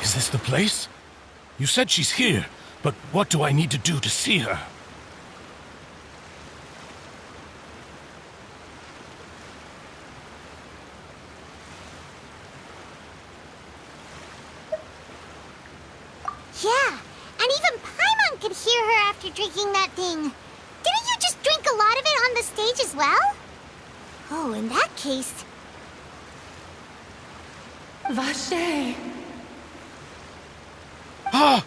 Is this the place? You said she's here, but what do I need to do to see her? Yeah, and even Paimon could hear her after drinking that thing. Didn't you just drink a lot of it on the stage as well? Oh, in that case... Vache! Ah!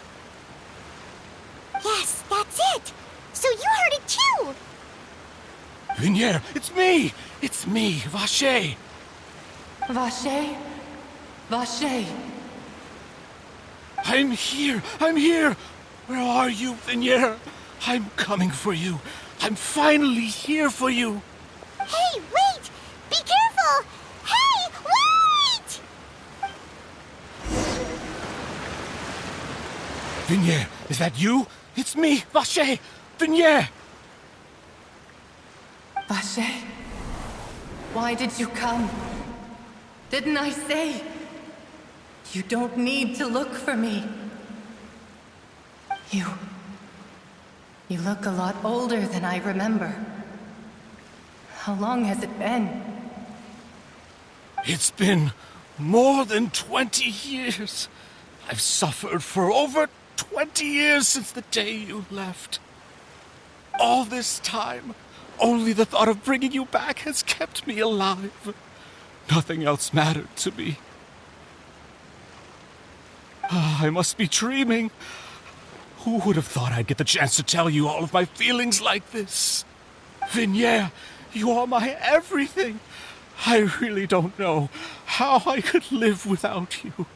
Yes, that's it! So you heard it too! Vinier, it's me! It's me, Vache! Vache? Vache! I'm here! I'm here! Where are you, Vinier? I'm coming for you. I'm finally here for you. Hey, wait! Be careful! Hey, wait! Vinier, is that you? It's me, Vache! Vinier! Vache? Why did you come? Didn't I say? You don't need to look for me. You look a lot older than I remember. How long has it been? It's been more than 20 years. I've suffered for over 20 years since the day you left. All this time, only the thought of bringing you back has kept me alive. Nothing else mattered to me. I must be dreaming. Who would have thought I'd get the chance to tell you all of my feelings like this? Vinier, you are my everything. I really don't know how I could live without you.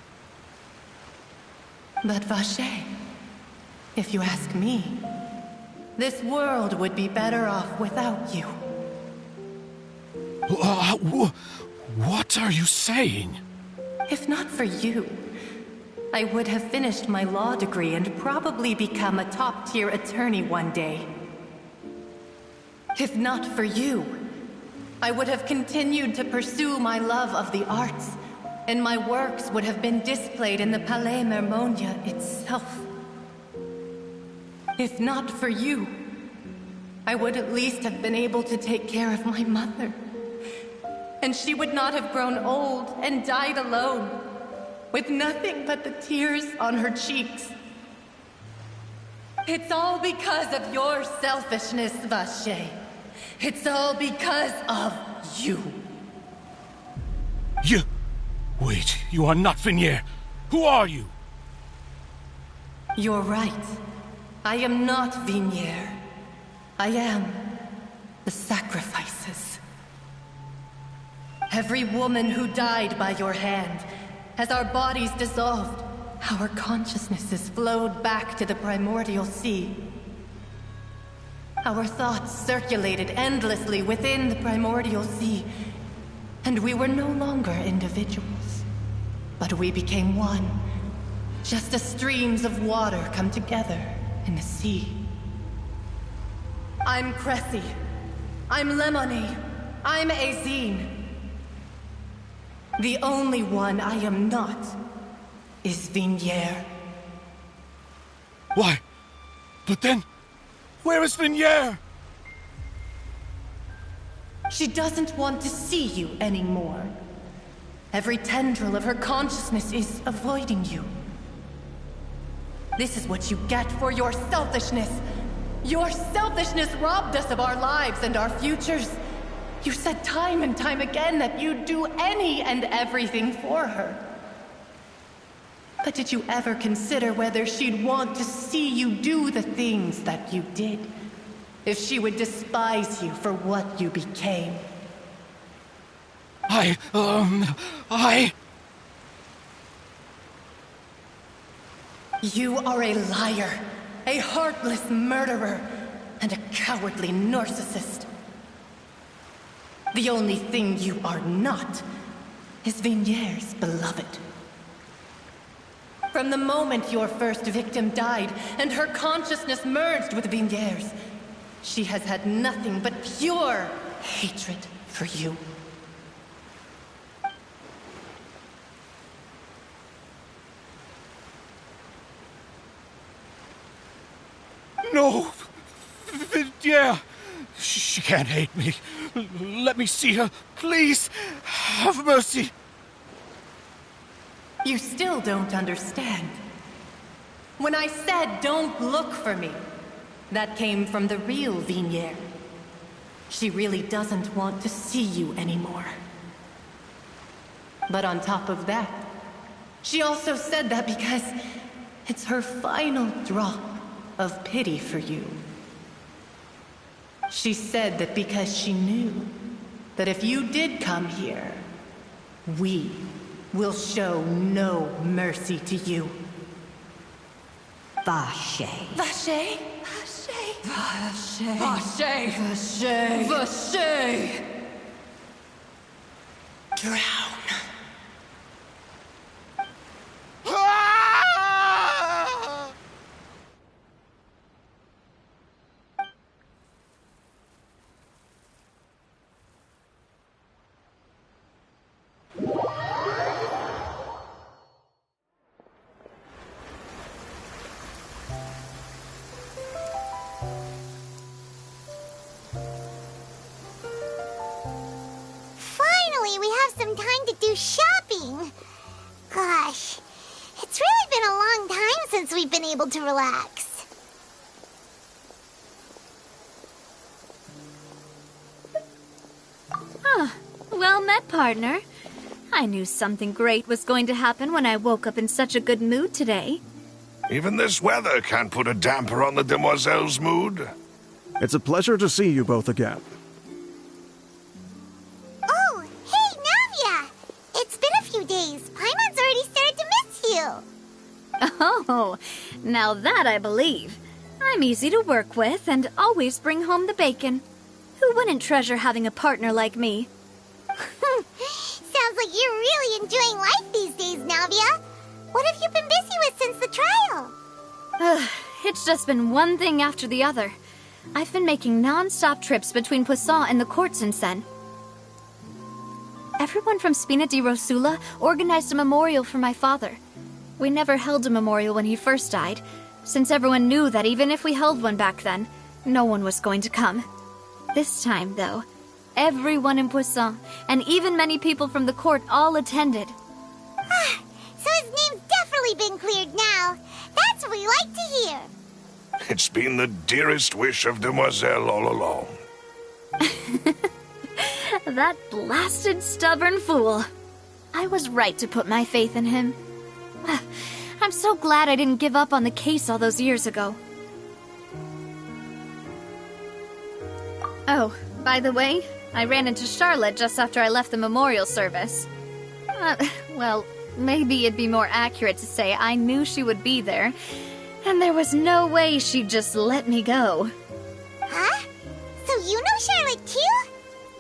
But Vache, if you ask me, this world would be better off without you. What are you saying? If not for you, I would have finished my law degree and probably become a top-tier attorney one day. If not for you, I would have continued to pursue my love of the arts, and my works would have been displayed in the Palais Mermonia itself. If not for you, I would at least have been able to take care of my mother. And she would not have grown old and died alone, with nothing but the tears on her cheeks. It's all because of your selfishness, Vache. It's all because of you. You... Wait, you are not Vinier. Who are you? You're right. I am not Vinier. I am the sacrifices. Every woman who died by your hand, as our bodies dissolved, our consciousnesses flowed back to the primordial sea. Our thoughts circulated endlessly within the primordial sea, and we were no longer individuals, but we became one, just as streams of water come together in the sea. I'm Cressy. I'm Lemony. I'm Azine. The only one I am not is Vinier. Why? But then, where is Vinier? She doesn't want to see you anymore. Every tendril of her consciousness is avoiding you. This is what you get for your selfishness. Your selfishness robbed us of our lives and our futures. You said time and time again that you'd do any and everything for her. But did you ever consider whether she'd want to see you do the things that you did? If she would despise you for what you became? You are a liar, a heartless murderer, and a cowardly narcissist. The only thing you are not is Vigniere's beloved. From the moment your first victim died and her consciousness merged with Vigniere's, she has had nothing but pure hatred for you. No! Yeah! She can't hate me. Let me see her. Please! Have mercy! You still don't understand. When I said don't look for me, that came from the real Vigniere. She really doesn't want to see you anymore. But on top of that, she also said that because it's her final drop of pity for you. She said that because she knew that if you did come here, we will show no mercy to you. Vache. Vache? Vache? Vache? Vache? Vache? Vache? Drown. Finally, we have some time to do shopping. Gosh, it's really been a long time since we've been able to relax. Well met, partner. I knew something great was going to happen when I woke up in such a good mood today. Even this weather can't put a damper on the demoiselle's mood. It's a pleasure to see you both again. Oh, hey, Navia! It's been a few days. Paimon's already started to miss you. Oh, now that I believe. I'm easy to work with and always bring home the bacon. Who wouldn't treasure having a partner like me? Sounds like you're really enjoying life these days, Navia. What have you been busy with since the trial? It's just been one thing after the other. I've been making non-stop trips between Poisson and the court since then. Everyone from Spina di Rosula organized a memorial for my father. We never held a memorial when he first died, since everyone knew that even if we held one back then, no one was going to come. This time, though, everyone in Poisson, and even many people from the court, all attended. So his name's definitely been cleared now. That's what we like to hear. It's been the dearest wish of Demoiselle all along. That blasted stubborn fool. I was right to put my faith in him. I'm so glad I didn't give up on the case all those years ago. Oh, by the way, I ran into Charlotte just after I left the memorial service. Well, maybe it'd be more accurate to say I knew she would be there, and there was no way she'd just let me go. Huh? So you know Charlotte too?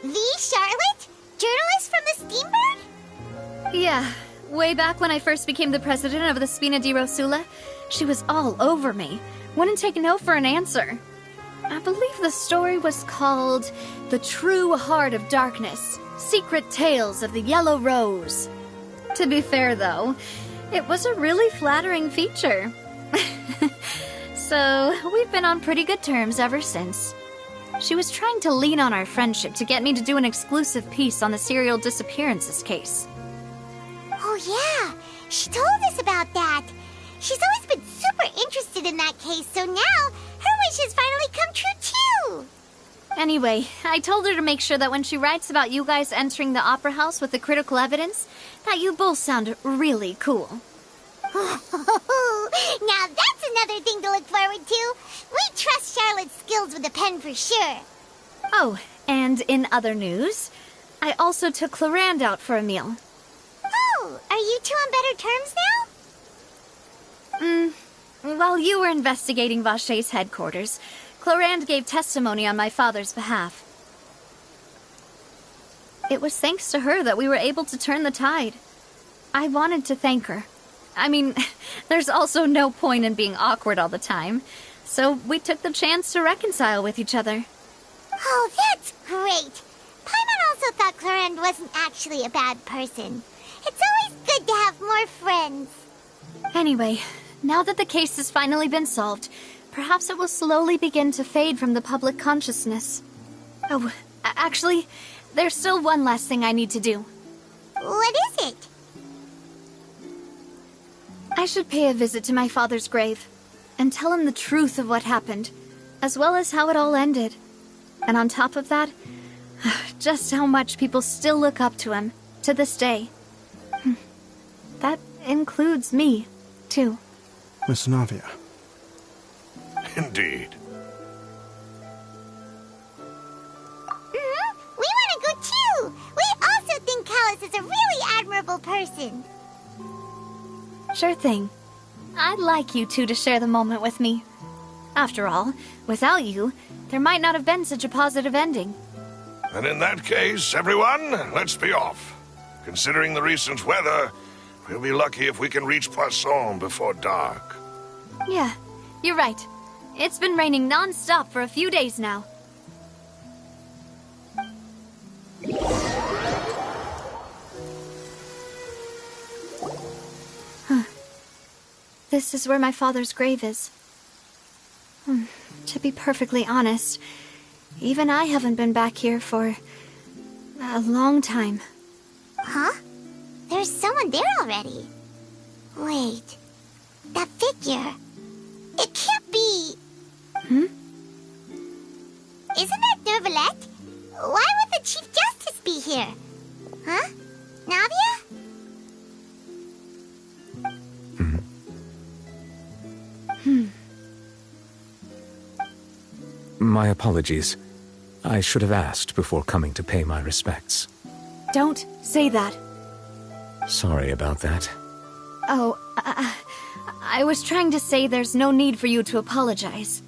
The Charlotte? Journalist from the Steambird? Yeah, way back when I first became the president of the Spina di Rosula, she was all over me. Wouldn't take no for an answer. I believe the story was called The True Heart of Darkness, Secret Tales of the Yellow Rose. To be fair, though, it was a really flattering feature. So, we've been on pretty good terms ever since. She was trying to lean on our friendship to get me to do an exclusive piece on the serial disappearances case. Oh yeah, she told us about that. She's always been super interested in that case, so now her wish has finally come true too. Anyway, I told her to make sure that when she writes about you guys entering the opera house with the critical evidence, that you both sound really cool. Now that's another thing to look forward to. We trust Charlotte's skills with a pen for sure. Oh, and in other news, I also took Clarande out for a meal. Oh, are you two on better terms now? While you were investigating Vache's headquarters, Clarande gave testimony on my father's behalf. It was thanks to her that we were able to turn the tide. I wanted to thank her. I mean, there's also no point in being awkward all the time, so we took the chance to reconcile with each other. Oh, that's great. Paimon also thought Clarend wasn't actually a bad person. It's always good to have more friends. Anyway, now that the case has finally been solved, perhaps it will slowly begin to fade from the public consciousness. Oh, actually, there's still one last thing I need to do. What is it? I should pay a visit to my father's grave and tell him the truth of what happened, as well as how it all ended. And on top of that, just how much people still look up to him to this day. That includes me, too. Miss Navia. Indeed. We want to go too. We also think Callus is a really admirable person. Sure thing. I'd like you two to share the moment with me. After all, without you, there might not have been such a positive ending. And in that case, everyone, let's be off. Considering the recent weather, we'll be lucky if we can reach Poisson before dark. Yeah, you're right. It's been raining non-stop for a few days now. This is where my father's grave is. To be perfectly honest, even I haven't been back here for a long time. Huh? There's someone there already. Wait. That figure. It can't be... Isn't that Nervalette? Why would the Chief Justice be here? Huh? Navia? My apologies. I should have asked before coming to pay my respects. Don't say that. Sorry about that. Oh, I was trying to say there's no need for you to apologize.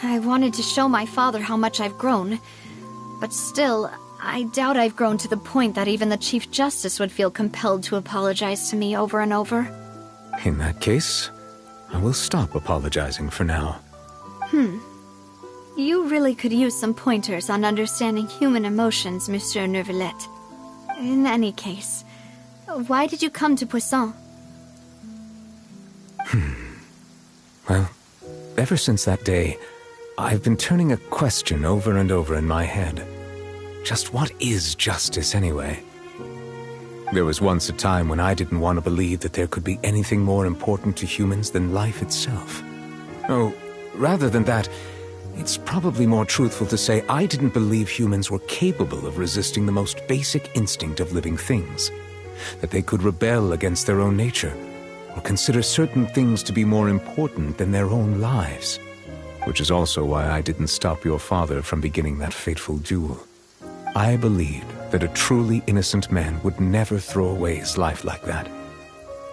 I wanted to show my father how much I've grown, but still, I doubt I've grown to the point that even the Chief Justice would feel compelled to apologize to me over and over. In that case, I will stop apologizing for now. You really could use some pointers on understanding human emotions, Monsieur Nervalette. In any case, why did you come to Poisson? Well, ever since that day, I've been turning a question over and over in my head. Just what is justice, anyway? There was once a time when I didn't want to believe that there could be anything more important to humans than life itself. Oh, rather than that, it's probably more truthful to say I didn't believe humans were capable of resisting the most basic instinct of living things. That they could rebel against their own nature, or consider certain things to be more important than their own lives. Which is also why I didn't stop your father from beginning that fateful duel. I believed that a truly innocent man would never throw away his life like that.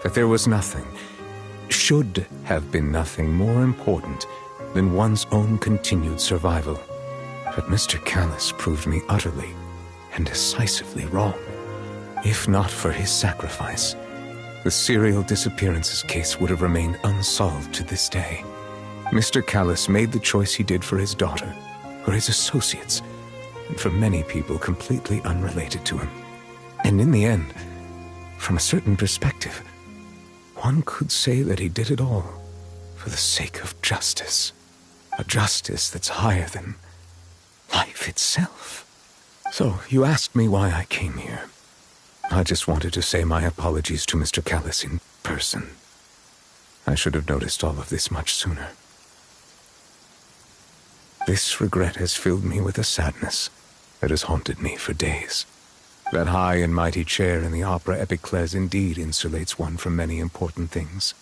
That there was nothing, should have been nothing more important than one's own continued survival. But Mr. Callus proved me utterly and decisively wrong. If not for his sacrifice, the serial disappearances case would have remained unsolved to this day. Mr. Callus made the choice he did for his daughter, for his associates, and for many people completely unrelated to him. And in the end, from a certain perspective, one could say that he did it all for the sake of justice. A justice that's higher than life itself. So, you asked me why I came here. I just wanted to say my apologies to Mr. Callus in person. I should have noticed all of this much sooner. This regret has filled me with a sadness that has haunted me for days. That high and mighty chair in the opera Epiclese indeed insulates one from many important things.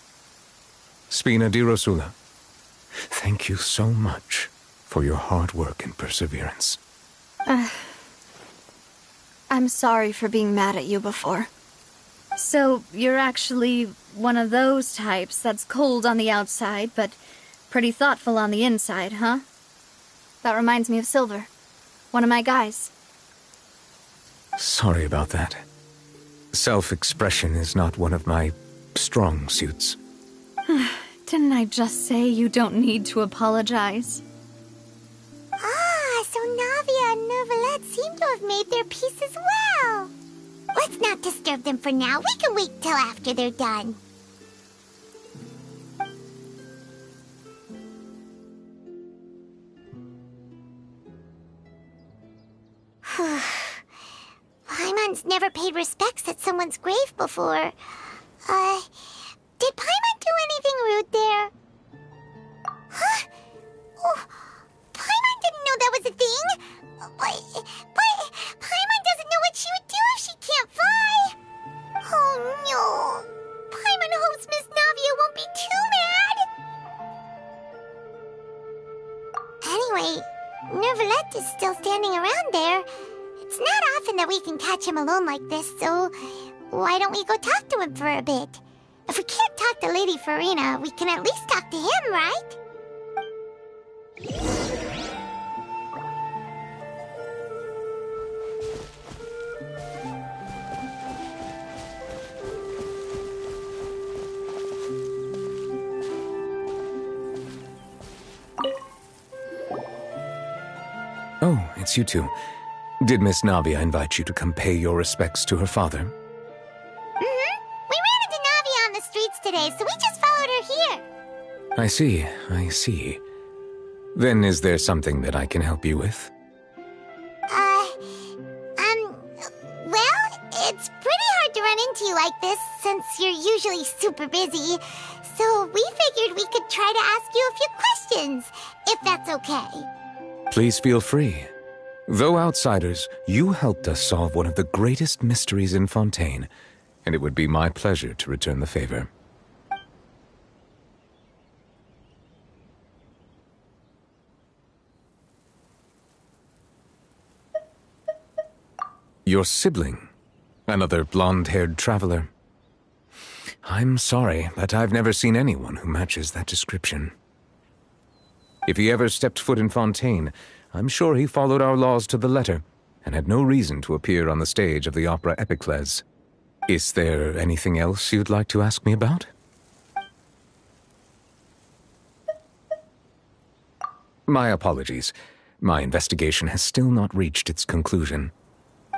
Spina di Rosula, thank you so much for your hard work and perseverance. I'm sorry for being mad at you before. So, you're actually one of those types that's cold on the outside, but pretty thoughtful on the inside, huh? That reminds me of Silver, one of my guys. Sorry about that. Self-expression is not one of my strong suits. Didn't I just say you don't need to apologize? Ah, so Navia and Neuvillette seem to have made their peace as well. Let's not disturb them for now. We can wait till after they're done. Paimon's never paid respects at someone's grave before. Did Paimon do anything rude there? Huh? Oh, Paimon didn't know that was a thing. But Paimon doesn't know what she would do if she can't fly. Oh no. Paimon hopes Miss Navia won't be too mad. Anyway, Neuvillette is still standing around there. It's not often that we can catch him alone like this, so why don't we go talk to him for a bit? If we can't talk to Lady Farina, we can at least talk to him, right? Oh, it's you two. Did Miss Navia invite you to come pay your respects to her father? Mm-hmm. We ran into Navia on the streets today, so we just followed her here. I see. Then is there something that I can help you with? Well, it's pretty hard to run into you like this, since you're usually super busy. So we figured we could try to ask you a few questions, if that's okay. Please feel free. Though outsiders, you helped us solve one of the greatest mysteries in Fontaine, and it would be my pleasure to return the favor. Your sibling? Another blonde-haired traveler? I'm sorry, but I've never seen anyone who matches that description. If he ever stepped foot in Fontaine, I'm sure he followed our laws to the letter, and had no reason to appear on the stage of the opera Epicles. Is there anything else you'd like to ask me about? My apologies. My investigation has still not reached its conclusion.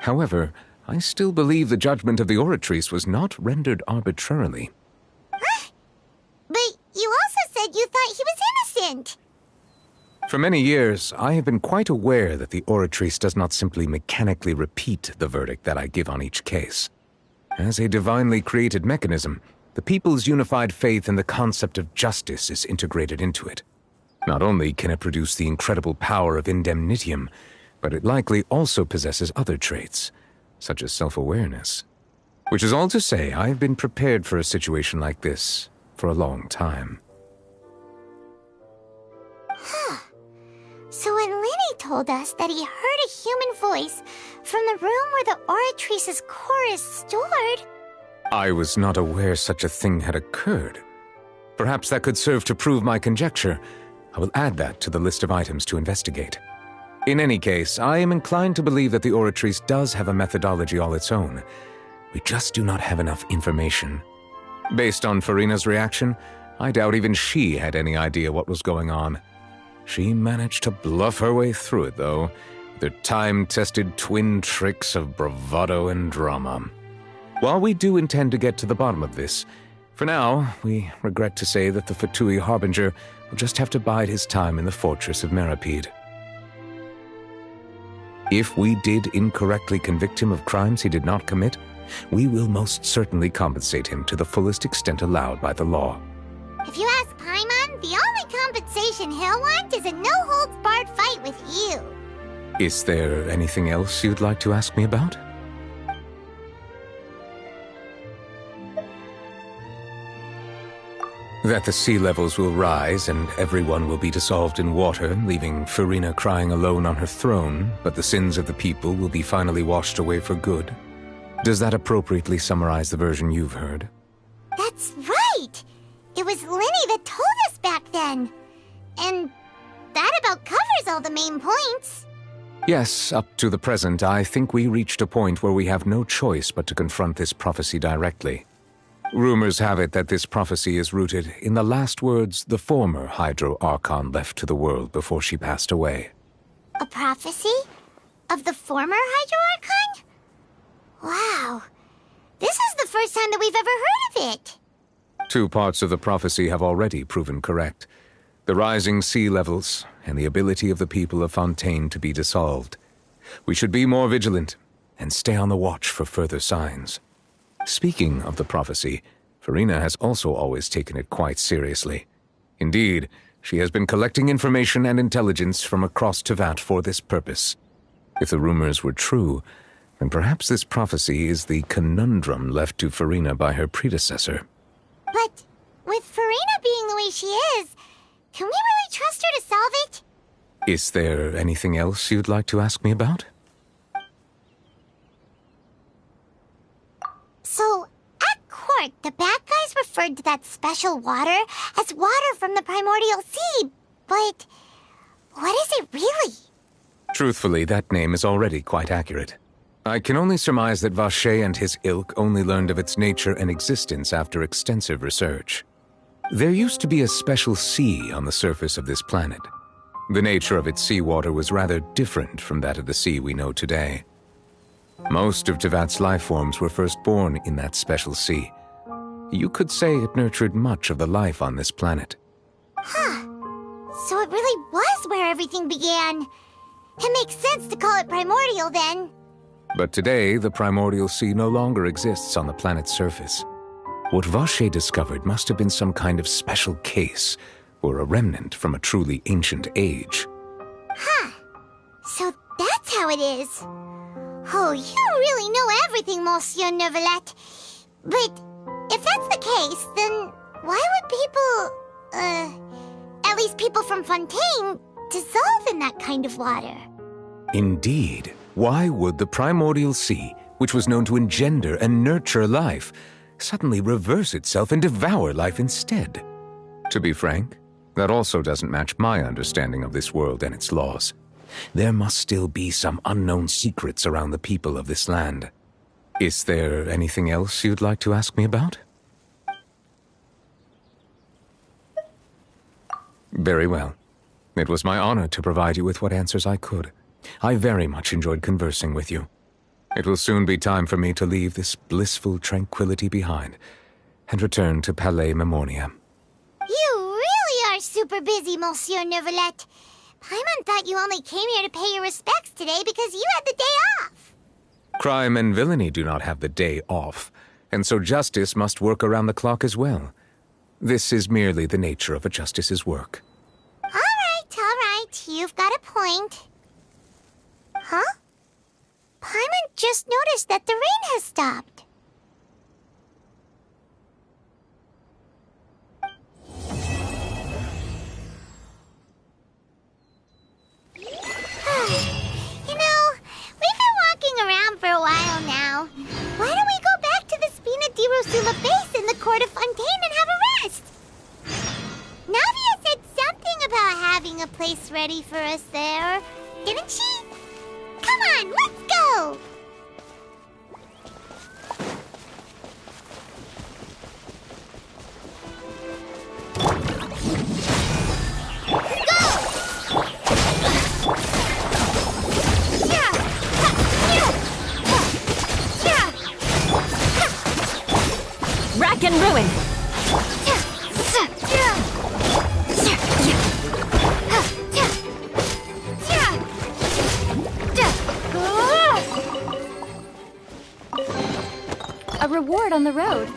However, I still believe the judgment of the Oratrice was not rendered arbitrarily. Huh? But you also said you thought he was innocent. For many years, I have been quite aware that the Oratrice does not simply mechanically repeat the verdict that I give on each case. As a divinely created mechanism, the people's unified faith in the concept of justice is integrated into it. Not only can it produce the incredible power of indemnitium, but it likely also possesses other traits, such as self-awareness. Which is all to say, I have been prepared for a situation like this for a long time. Huh. So when Lenny told us that he heard a human voice from the room where the Oratrice's core is stored... I was not aware such a thing had occurred. Perhaps that could serve to prove my conjecture. I will add that to the list of items to investigate. In any case, I am inclined to believe that the Oratrice does have a methodology all its own. We just do not have enough information. Based on Farina's reaction, I doubt even she had any idea what was going on. She managed to bluff her way through it, though, with her time-tested twin tricks of bravado and drama. While we do intend to get to the bottom of this, for now, we regret to say that the Fatui Harbinger will just have to bide his time in the fortress of Meripede. If we did incorrectly convict him of crimes he did not commit, we will most certainly compensate him to the fullest extent allowed by the law. If you ask Paimon, the only compensation he'll want is a no-holds-barred fight with you. Is there anything else you'd like to ask me about? That the sea levels will rise and everyone will be dissolved in water, leaving Farina crying alone on her throne, but the sins of the people will be finally washed away for good. Does that appropriately summarize the version you've heard? That's right! It was Lenny that told us back then. And that about covers all the main points. Yes, up to the present, I think we reached a point where we have no choice but to confront this prophecy directly. Rumors have it that this prophecy is rooted in the last words the former Hydro Archon left to the world before she passed away. A prophecy? Of the former Hydro Archon? Wow. This is the first time that we've ever heard of it. 2 parts of the prophecy have already proven correct. The rising sea levels and the ability of the people of Fontaine to be dissolved. We should be more vigilant and stay on the watch for further signs. Speaking of the prophecy, Farina has also always taken it quite seriously. Indeed, she has been collecting information and intelligence from across Tevat for this purpose. If the rumors were true, then perhaps this prophecy is the conundrum left to Farina by her predecessor. But with Farina being the way she is, can we really trust her to solve it? Is there anything else you'd like to ask me about? So, at court, the bad guys referred to that special water as water from the primordial sea, but what is it really? Truthfully, that name is already quite accurate. I can only surmise that Vacher and his ilk only learned of its nature and existence after extensive research. There used to be a special sea on the surface of this planet. The nature of its seawater was rather different from that of the sea we know today. Most of Tevat's life forms were first born in that special sea. You could say it nurtured much of the life on this planet. Huh. So it really was where everything began. It makes sense to call it primordial then. But today, the primordial sea no longer exists on the planet's surface. What Vacher discovered must have been some kind of special case, or a remnant from a truly ancient age. Huh. So that's how it is. Oh, you really know everything, Monsieur Neuvillette. But if that's the case, then why would people, at least people from Fontaine, dissolve in that kind of water? Indeed. Why would the primordial sea, which was known to engender and nurture life, suddenly reverse itself and devour life instead? To be frank, that also doesn't match my understanding of this world and its laws. There must still be some unknown secrets around the people of this land. Is there anything else you'd like to ask me about? Very well. It was my honor to provide you with what answers I could. I very much enjoyed conversing with you. It will soon be time for me to leave this blissful tranquility behind and return to Palais Memoria. You really are super busy, Monsieur Neuvillette. Paimon thought you only came here to pay your respects today because you had the day off. Crime and villainy do not have the day off, and so justice must work around the clock as well. This is merely the nature of a justice's work. All right. You've got a point. Huh? Paimon just noticed that the rain has stopped. You know, we've been walking around for a while now. Why don't we go back to the Spina di Rosula base in the court of Fontaine and have a rest? Navia said something about having a place ready for us there, didn't she? Come on, let's go! Rack and ruin! A reward on the road.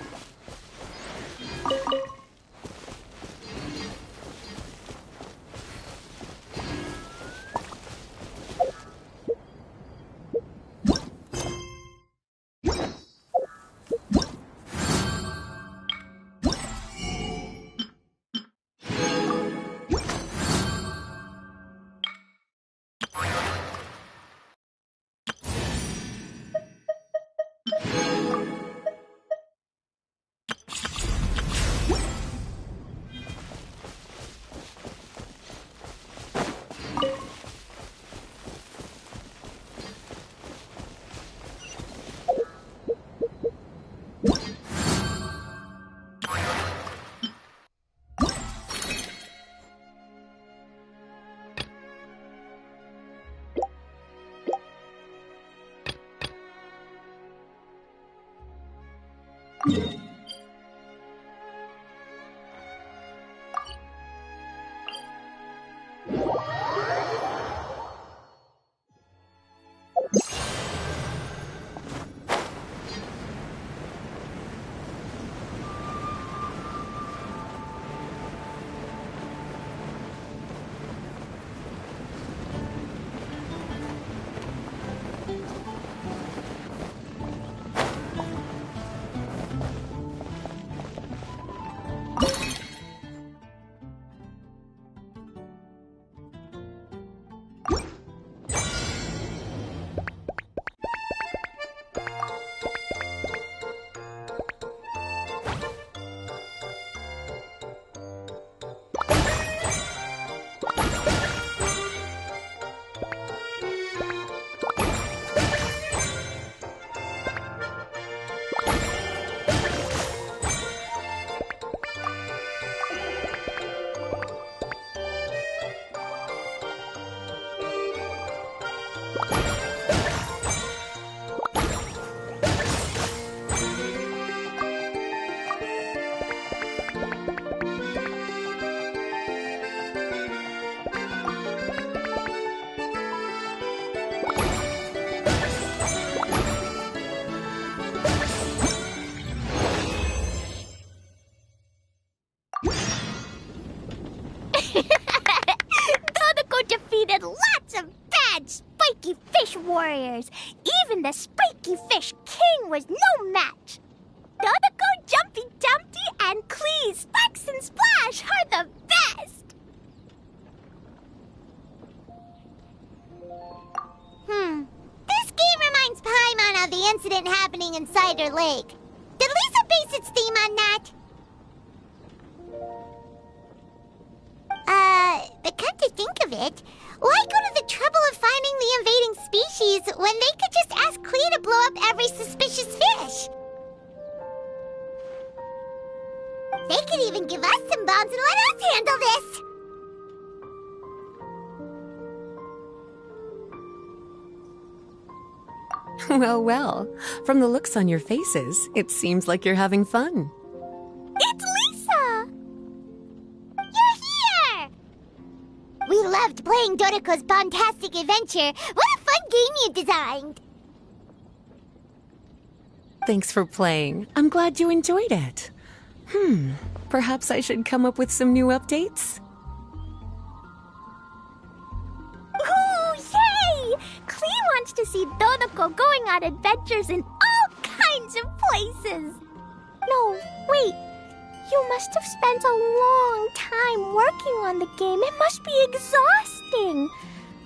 Dodoko defeated lots of bad spiky fish warriors. Even the spiky fish king was no match. Dodoko, Jumpy Dumpty, and Klee, Sparks and Splash are the best. This game reminds Paimon of the incident happening in Cider Lake. Did Lisa base its theme on that? But come to think of it, why go to the trouble of finding the invading species when they could just ask Klee to blow up every suspicious fish? They could even give us some bombs and let us handle this! Well, well. From the looks on your faces, it seems like you're having fun. It's Lisa! You're here! We loved playing Dodoko's Bombastic Adventure. What a fun game you designed! Thanks for playing. I'm glad you enjoyed it. Perhaps I should come up with some new updates? Ooh, yay! Klee wants to see Dodoko going on adventures in all kinds of places. No, wait. You must have spent a long time working on the game. It must be exhausting.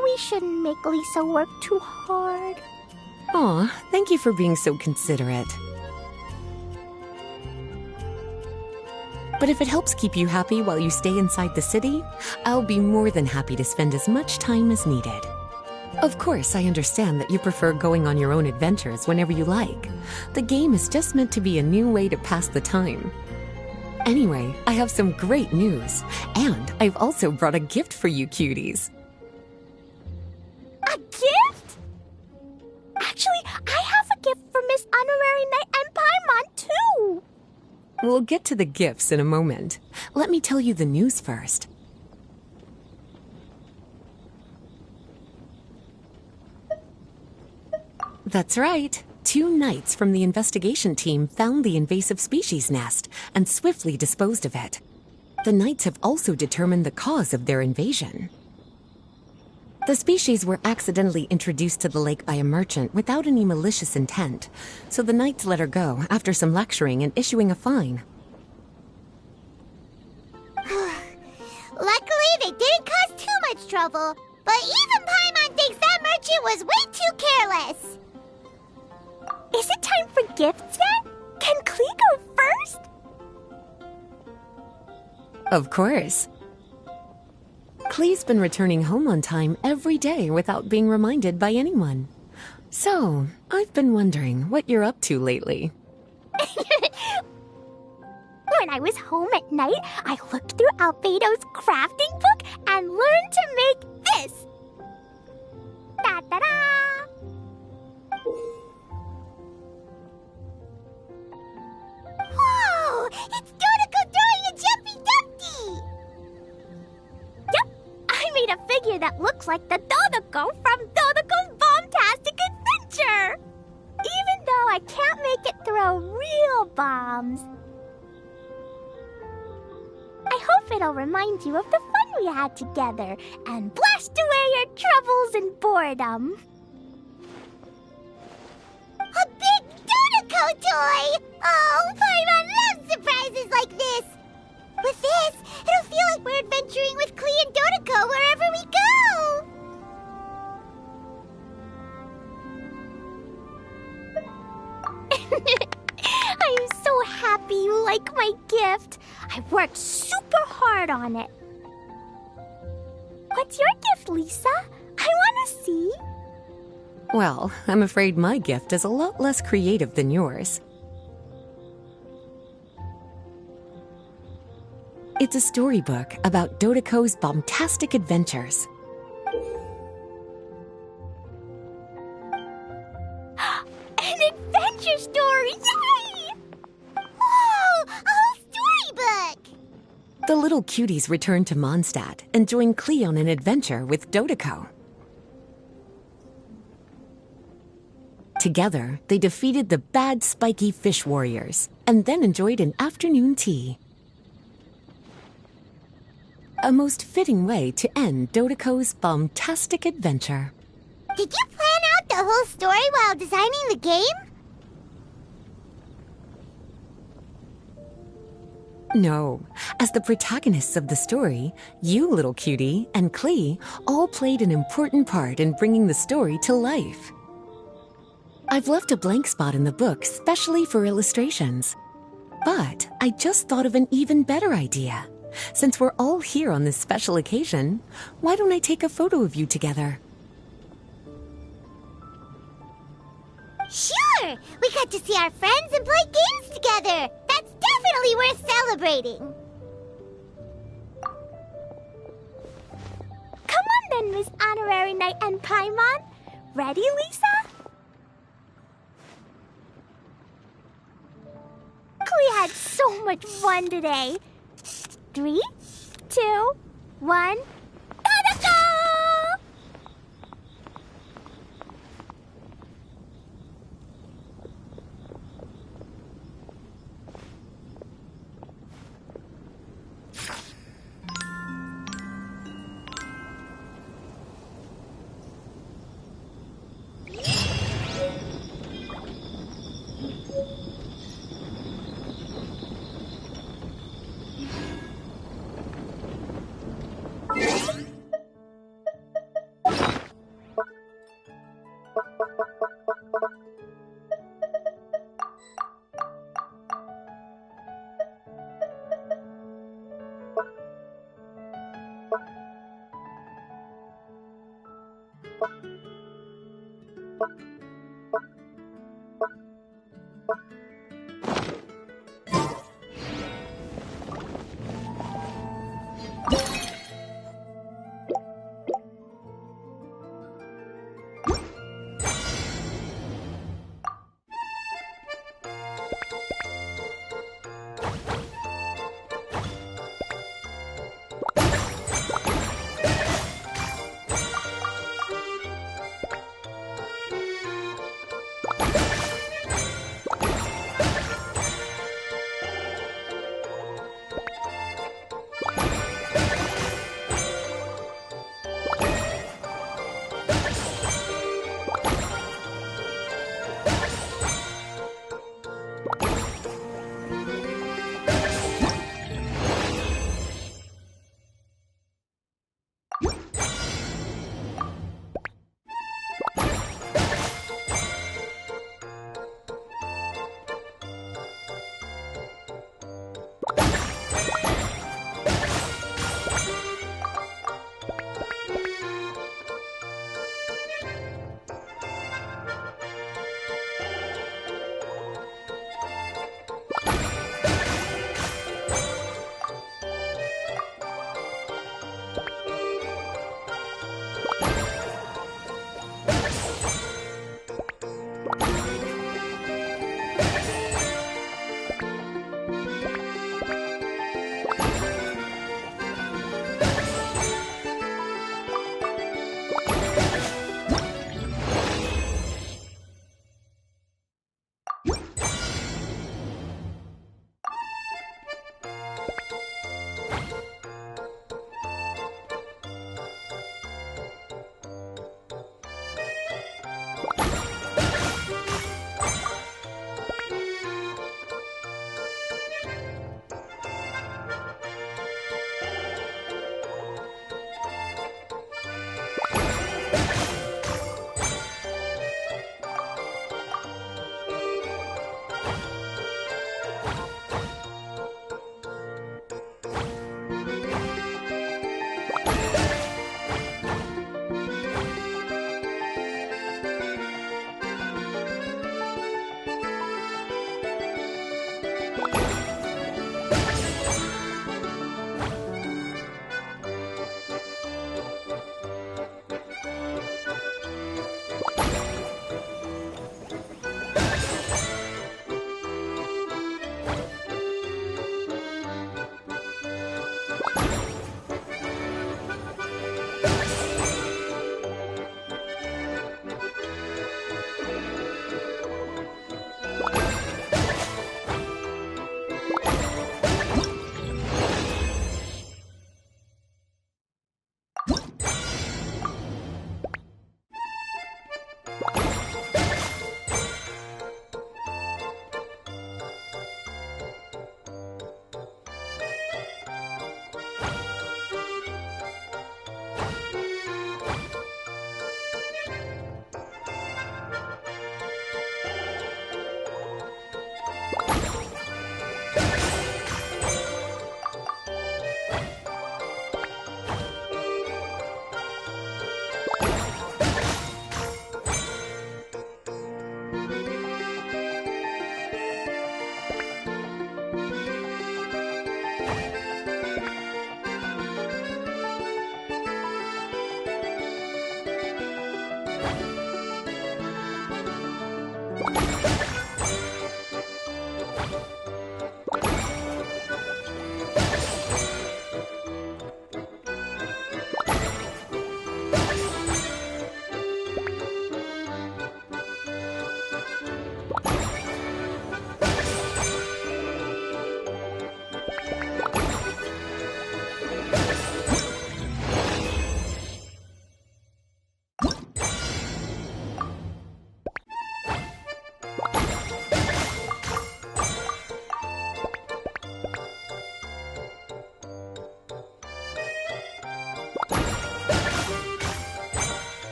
We shouldn't make Lisa work too hard. Aw, thank you for being so considerate. But if it helps keep you happy while you stay inside the city, I'll be more than happy to spend as much time as needed. Of course, I understand that you prefer going on your own adventures whenever you like. The game is just meant to be a new way to pass the time. Anyway, I have some great news, and I've also brought a gift for you cuties. A gift? Actually, I have a gift for Miss Honorary Knight and Paimon, too. We'll get to the gifts in a moment. Let me tell you the news first. That's right. 2 knights from the investigation team found the invasive species nest and swiftly disposed of it. The knights have also determined the cause of their invasion. The species were accidentally introduced to the lake by a merchant without any malicious intent, so the knights let her go after some lecturing and issuing a fine. Luckily, they didn't cause too much trouble, but even Paimon thinks that merchant was way too careless. Is it time for gifts yet? Can Klee go first? Of course. Klee's been returning home on time every day without being reminded by anyone. So, I've been wondering what you're up to lately. When I was home at night, I looked through Albedo's crafting book and learned to make this. Da-da-da! made a figure that looks like the Dodoko from Dodoko's Bombtastic Adventure! Even though I can't make it throw real bombs. I hope it'll remind you of the fun we had together and blast away your troubles and boredom. A big Dodoko toy! Oh, Paimon loves surprises like this! With this, it'll feel like we're adventuring with Klee and Dodoko wherever we go! I'm so happy you like my gift. I worked super hard on it. What's your gift, Lisa? I want to see. Well, I'm afraid my gift is a lot less creative than yours. It's a storybook about Dodoko's bombastic adventures. An adventure story! Yay! Whoa! A whole storybook! The little cuties return to Mondstadt and join Klee on an adventure with Dodoko. Together, they defeated the bad spiky fish warriors and then enjoyed an afternoon tea. A most fitting way to end Dodoko's bombastic adventure. Did you plan out the whole story while designing the game? No. As the protagonists of the story, you, little cutie, and Klee all played an important part in bringing the story to life. I've left a blank spot in the book specially for illustrations. But I just thought of an even better idea. Since we're all here on this special occasion, why don't I take a photo of you together? Sure! We got to see our friends and play games together! That's definitely worth celebrating! Come on then, Miss Honorary Knight and Paimon. Ready, Lisa? We had so much fun today. 3, 2, 1, Dodoko!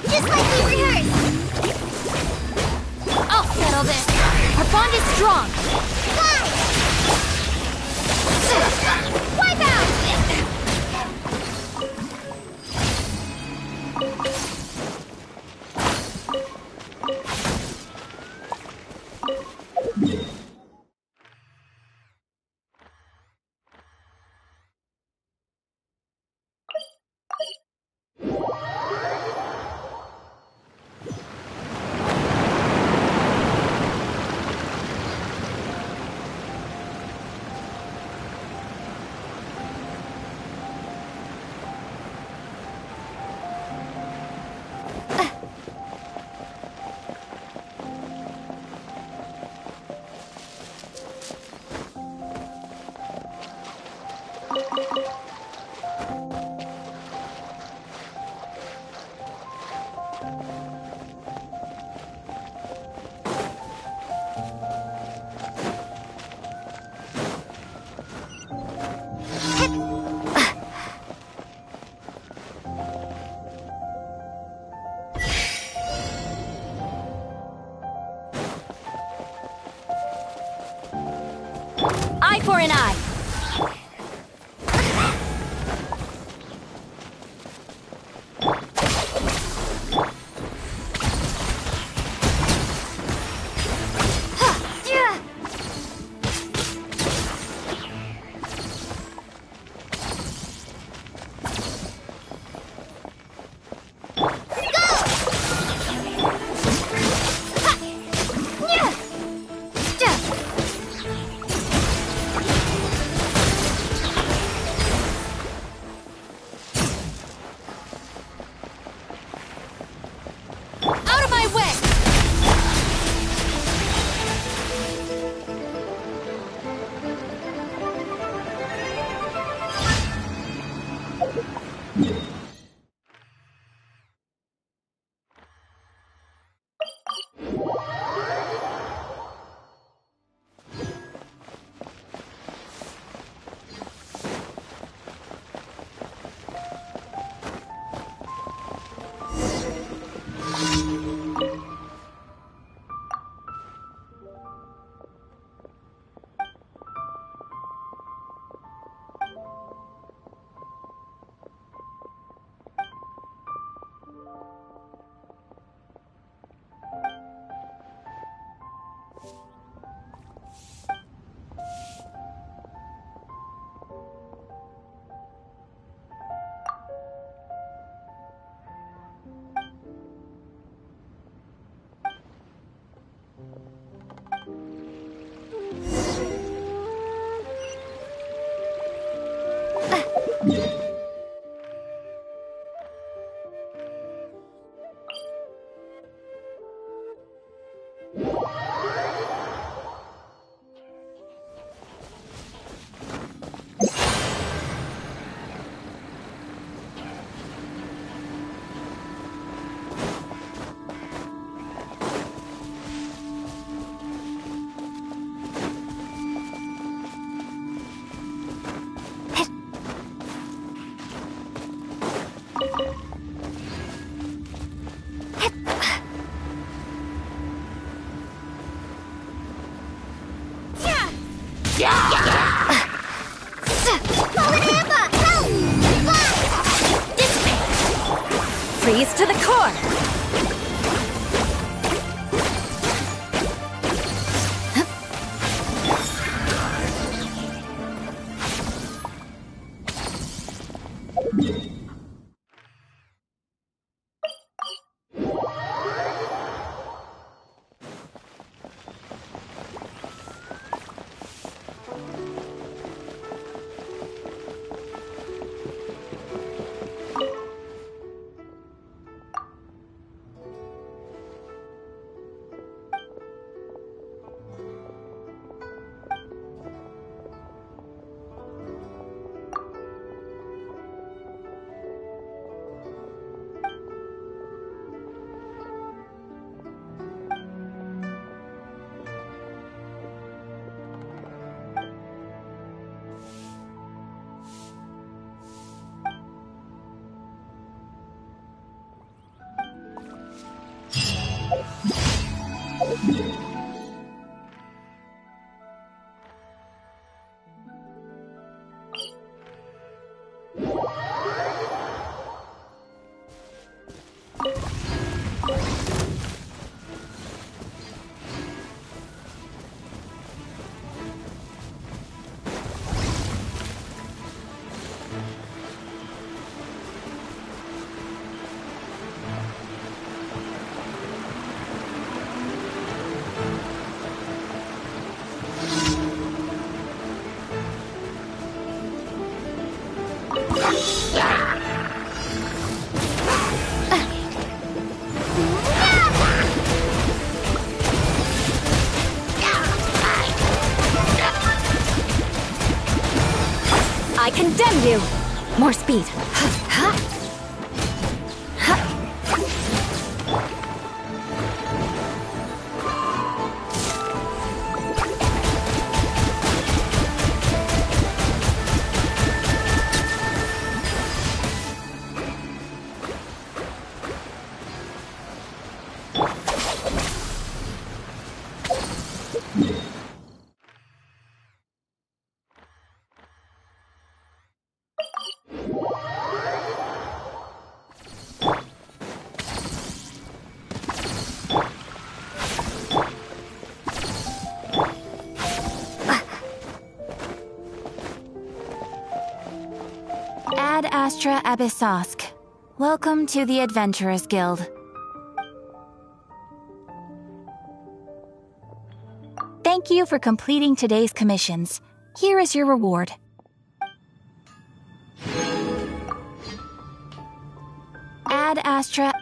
Just like we rehearsed! I'll settle this! Our bond is strong! Guys! Wipe out! Eye for an eye! Freeze to the core! I condemn you! More speed. Ad Astra Abyssosk. Welcome to the Adventurers Guild. Thank you for completing today's commissions. Here is your reward. Ad Astra...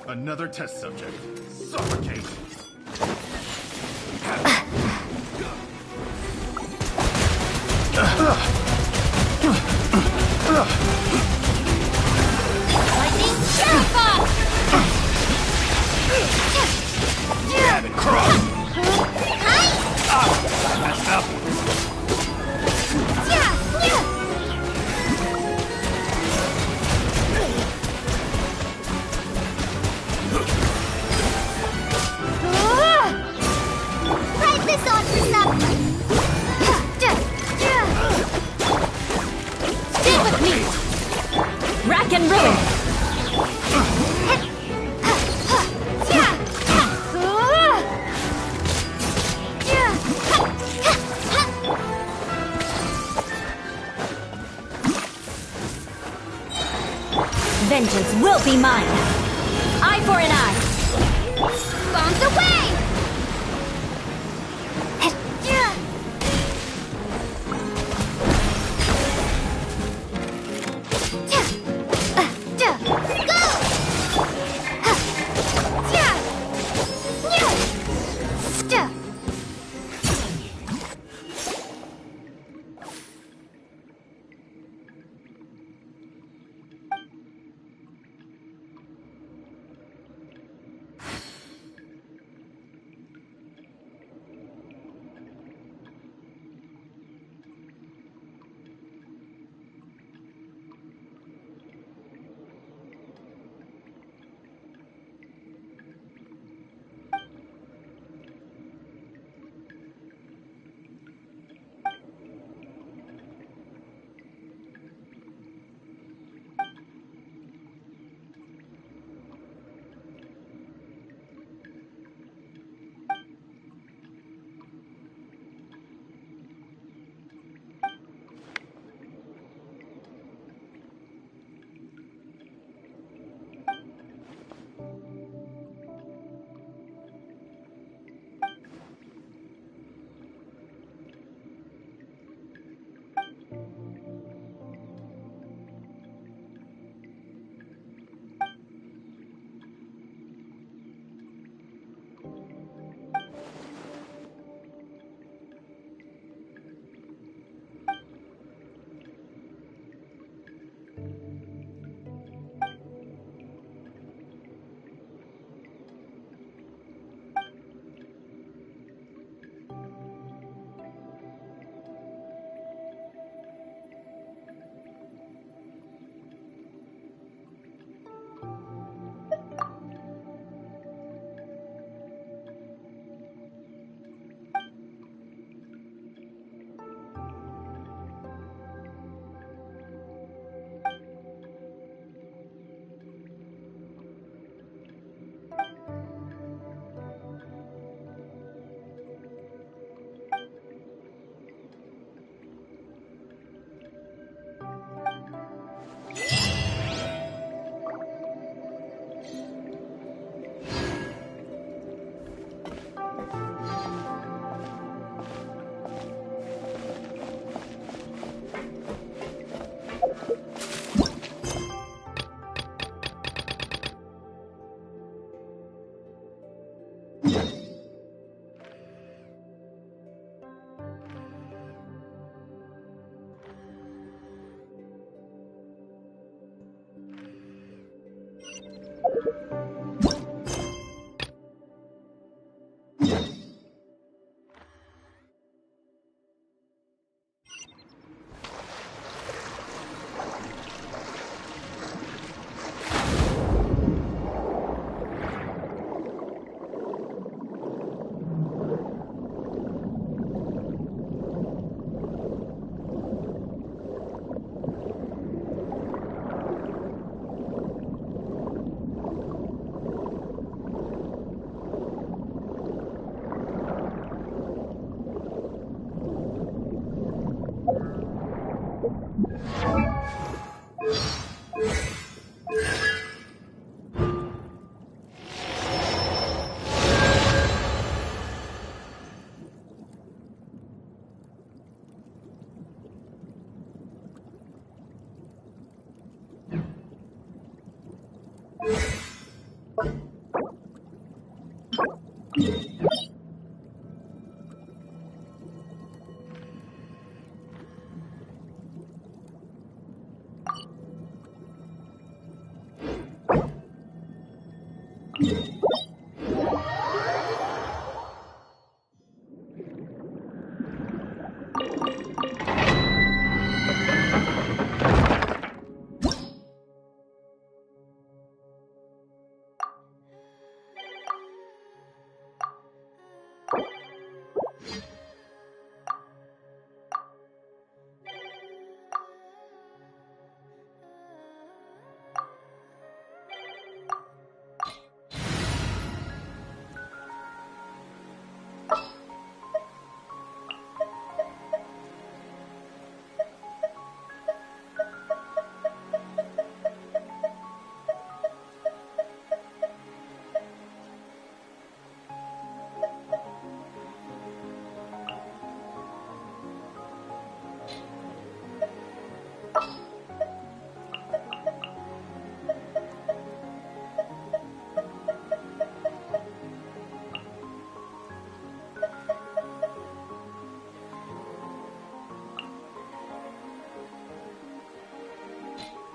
Another test subject. Suffocate! Lightning Shadow! Yeah, the cross! Hi! Messed up! Try this on for some. Stay with me! Rack and ruin! Vengeance will be mine! Eye for an eye! Bombs away!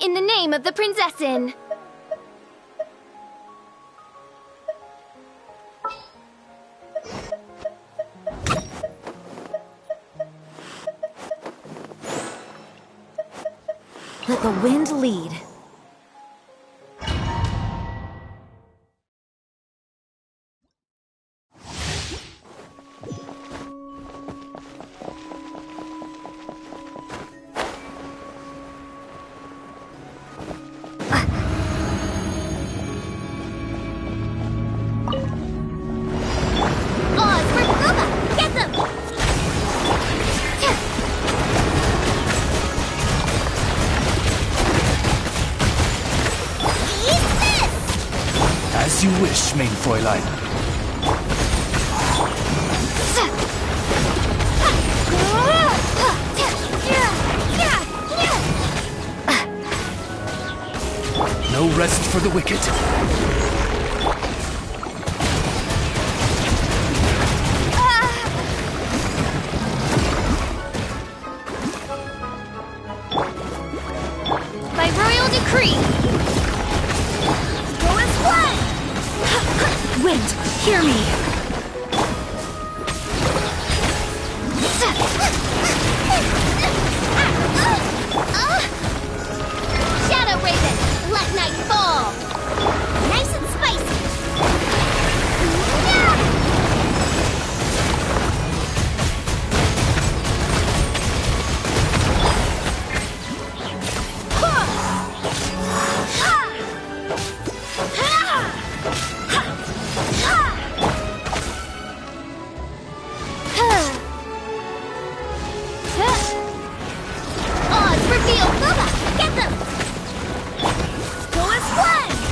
In the name of the Prinzessin! Let the wind lead. As you wish, main Fräulein. No rest for the wicked. By royal decree! Go as one! Wind, hear me! Shadow Raven, let night fall! Nice and spicy! Odds reveal! Bubba! Get them! Go as one!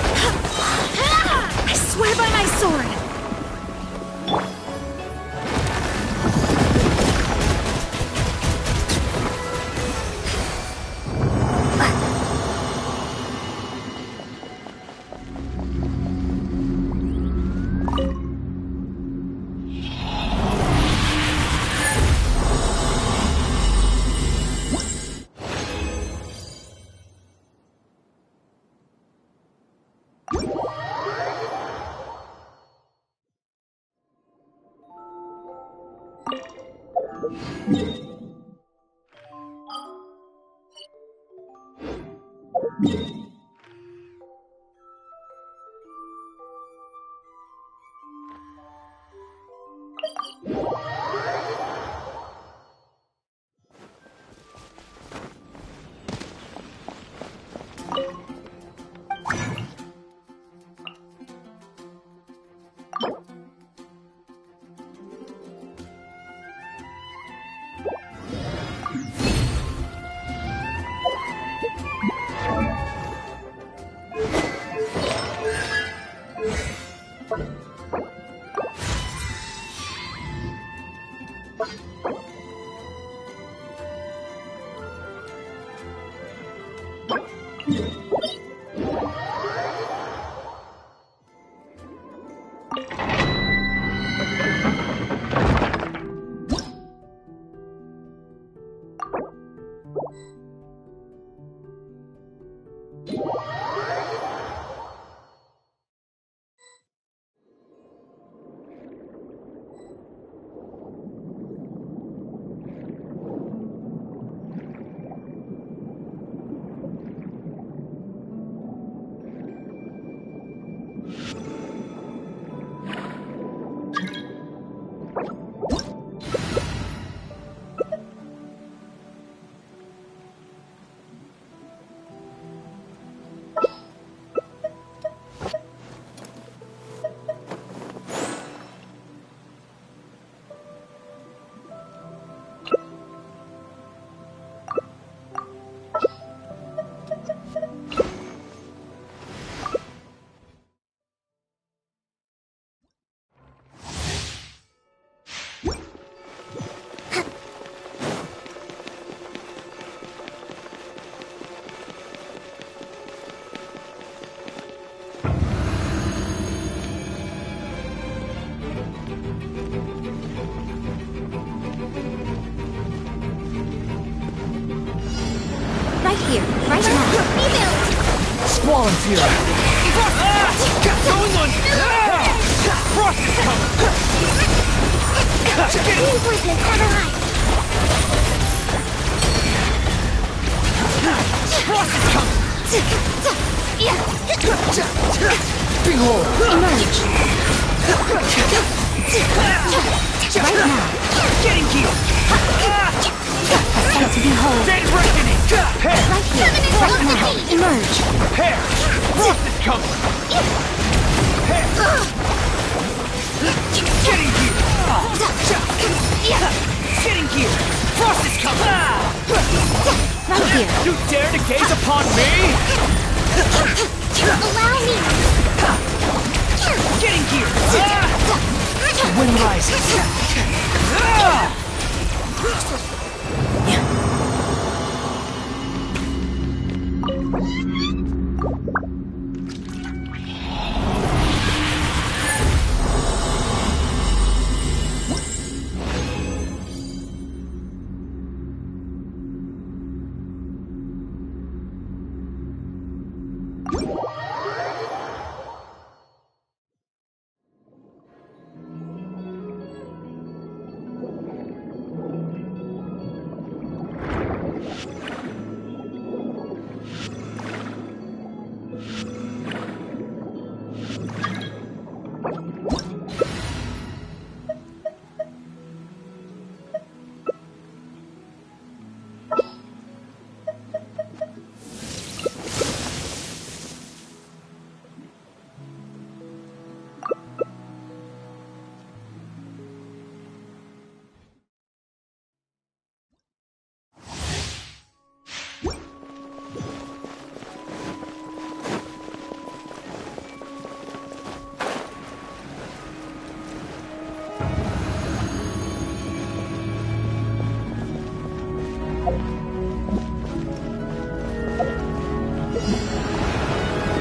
Right here, right now. Rebuild! Squall and fury! Going on! Frost is coming! Reinforcements on arrive! Frost is coming! Behold! Emerge! Right now! Getting healed! A sight to behold! Dead reckoning! Hair! Right here, right now! Emerge! Hair! Frost is coming! Hair! Getting healed! Getting healed! Frost is coming! Right here! You dare to gaze upon me? Allow me! Getting healed! Wind rises!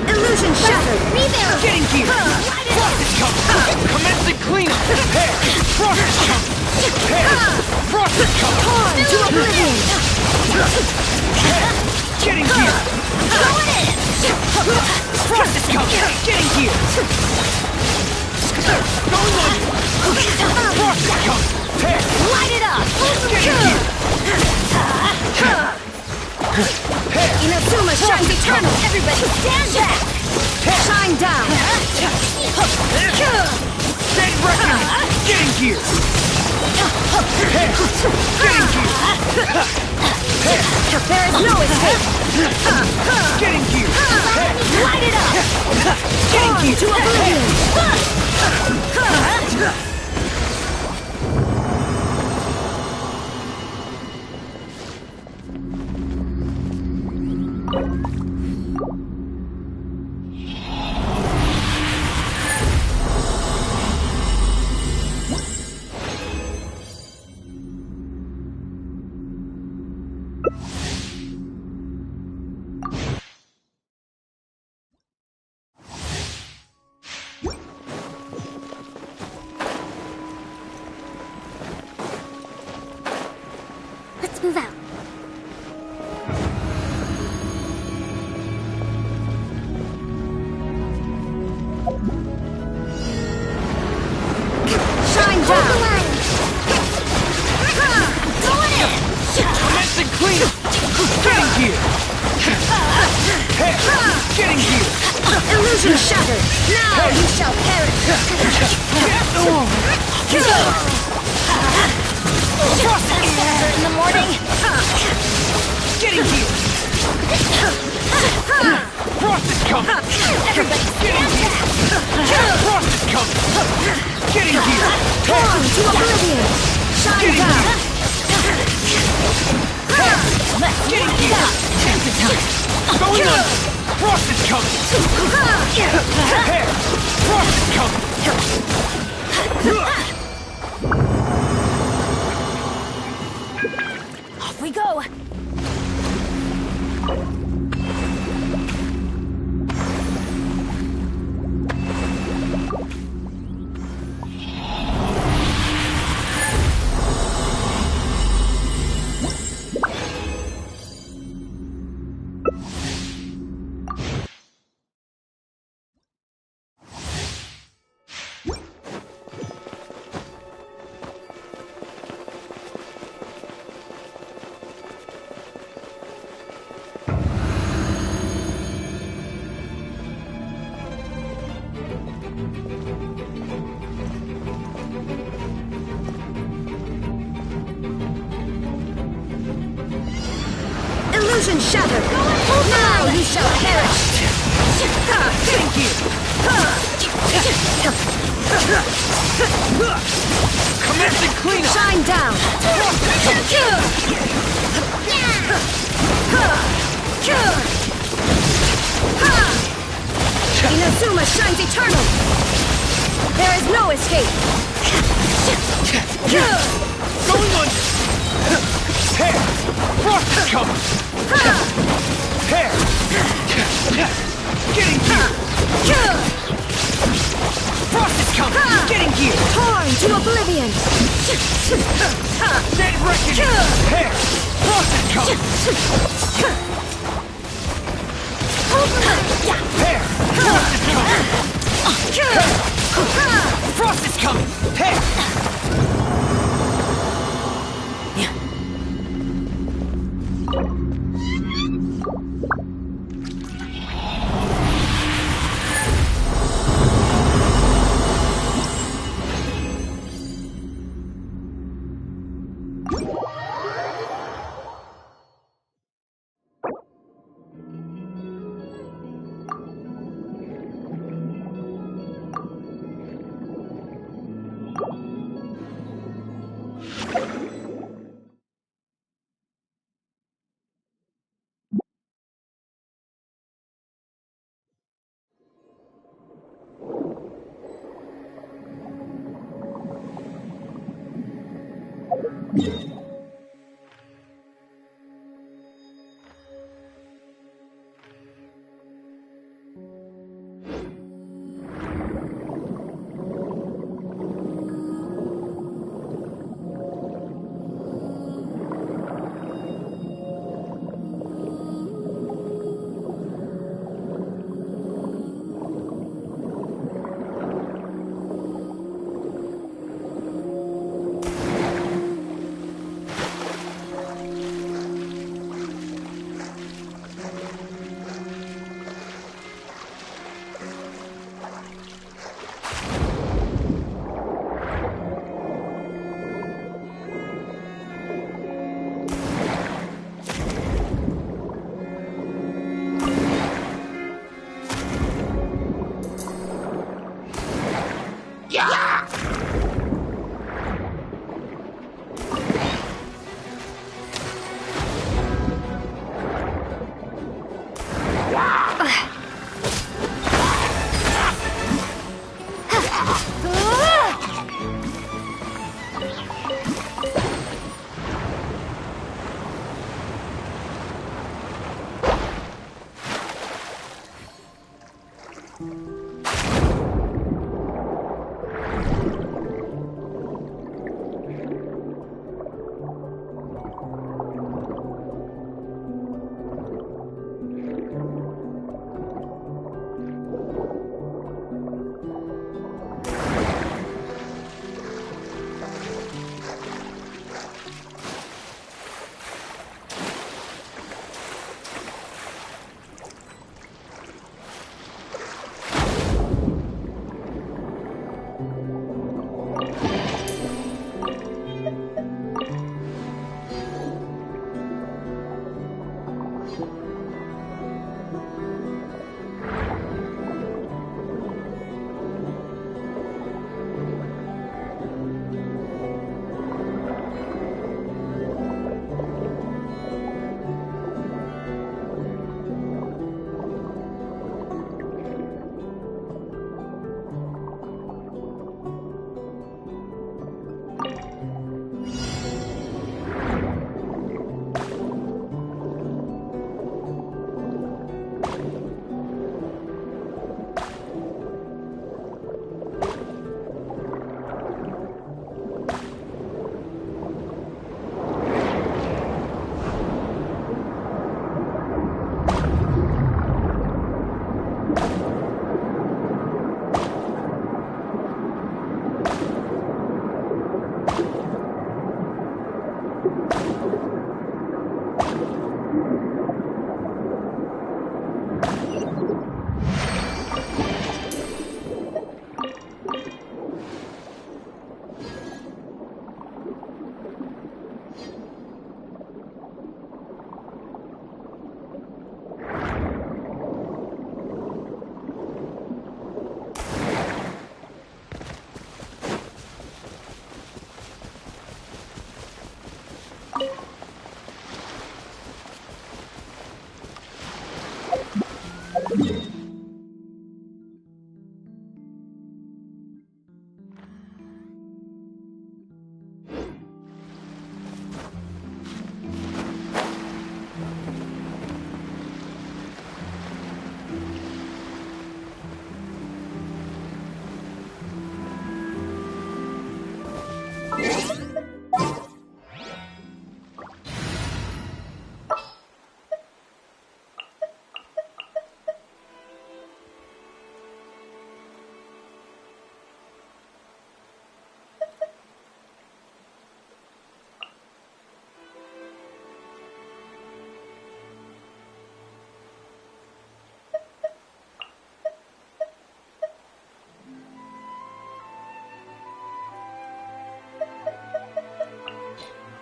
Illusion shattered! Rebuild! Getting gear! Frost is coming! Commencing cleanup! Hair! Frost is coming! Hair! Frost is coming! On to oblivion! Hair! Getting gear! Going in! Frost is coming! Getting gear! Going on! Frost is coming! Hair! Light it up! shines eternal! Everybody stand back! Shine down! Dead reckoning! Getting here! Getting here! There is no escape! Getting here! Light it up! Getting here! To oblivion! Let's move out. Shine Hold the down! line. Going in. Commencing cleanup! Getting here! Getting here! Illusion shattered! Now you shall perish! Better in the morning. Getting here! Frost is coming! Everybody stand back! Frost is coming! Getting here! Torn to oblivion! Shine Getting down! Getting here! Going on! Frost is coming! Frost is coming! Off we go! Illusion shattered! Now you shall perish! Getting here! Commencing cleanup! Shine down! Inazuma shines eternal! There is no escape! Going on! Frost is coming! Getting here! Frost is coming! Getting here! Torn to oblivion! Dead reckoning! Frost is coming! Frost is coming!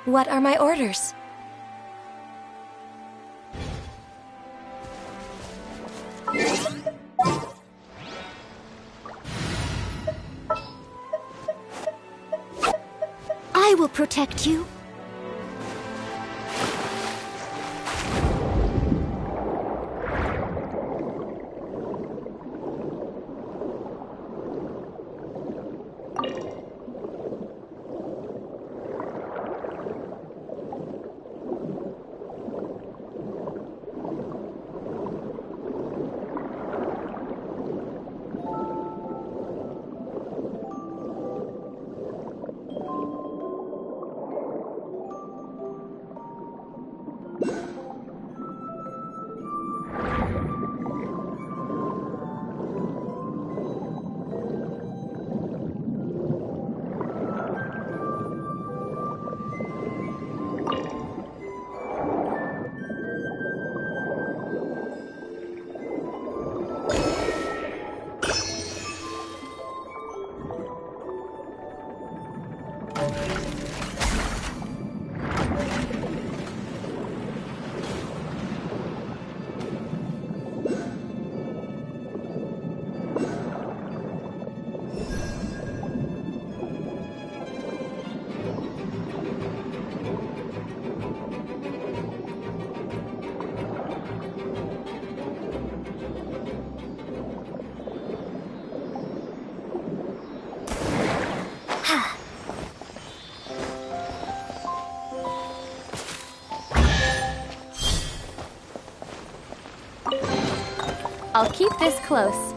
What are my orders? I will protect you. I'll keep this close.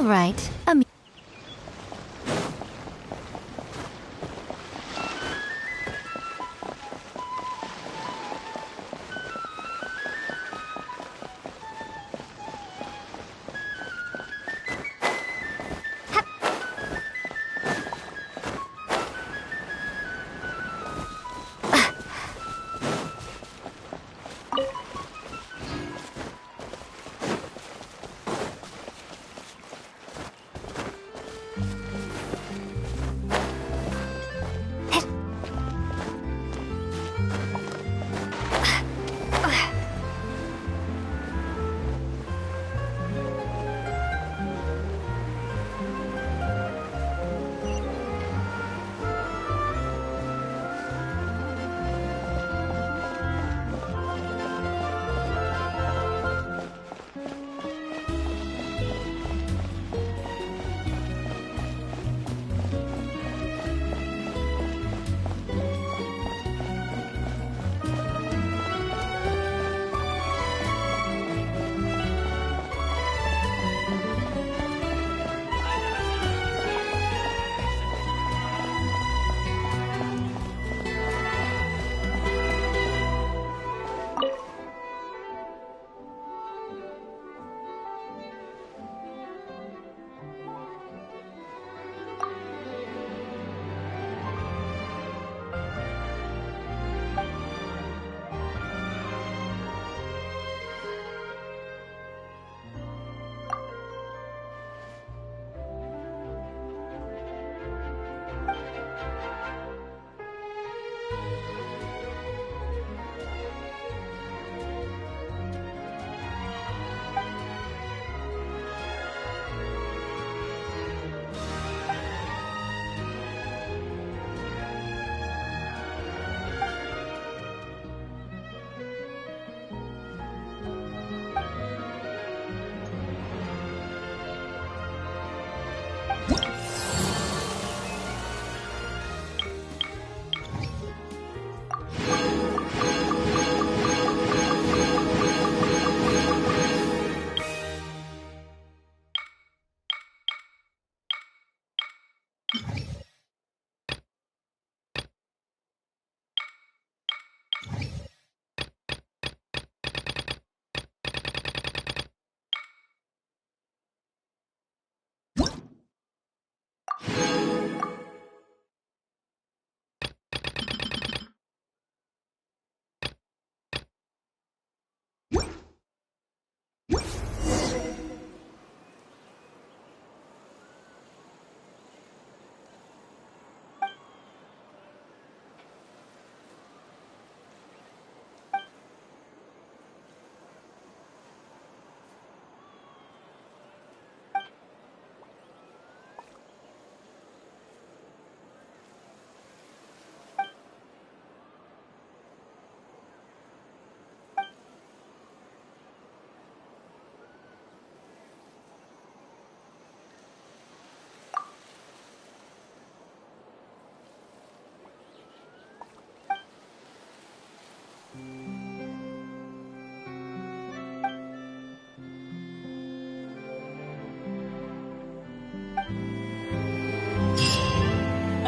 right.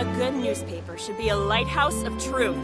A good newspaper should be a lighthouse of truth.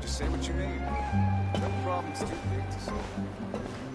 Just say what you need. No problem's too big to solve.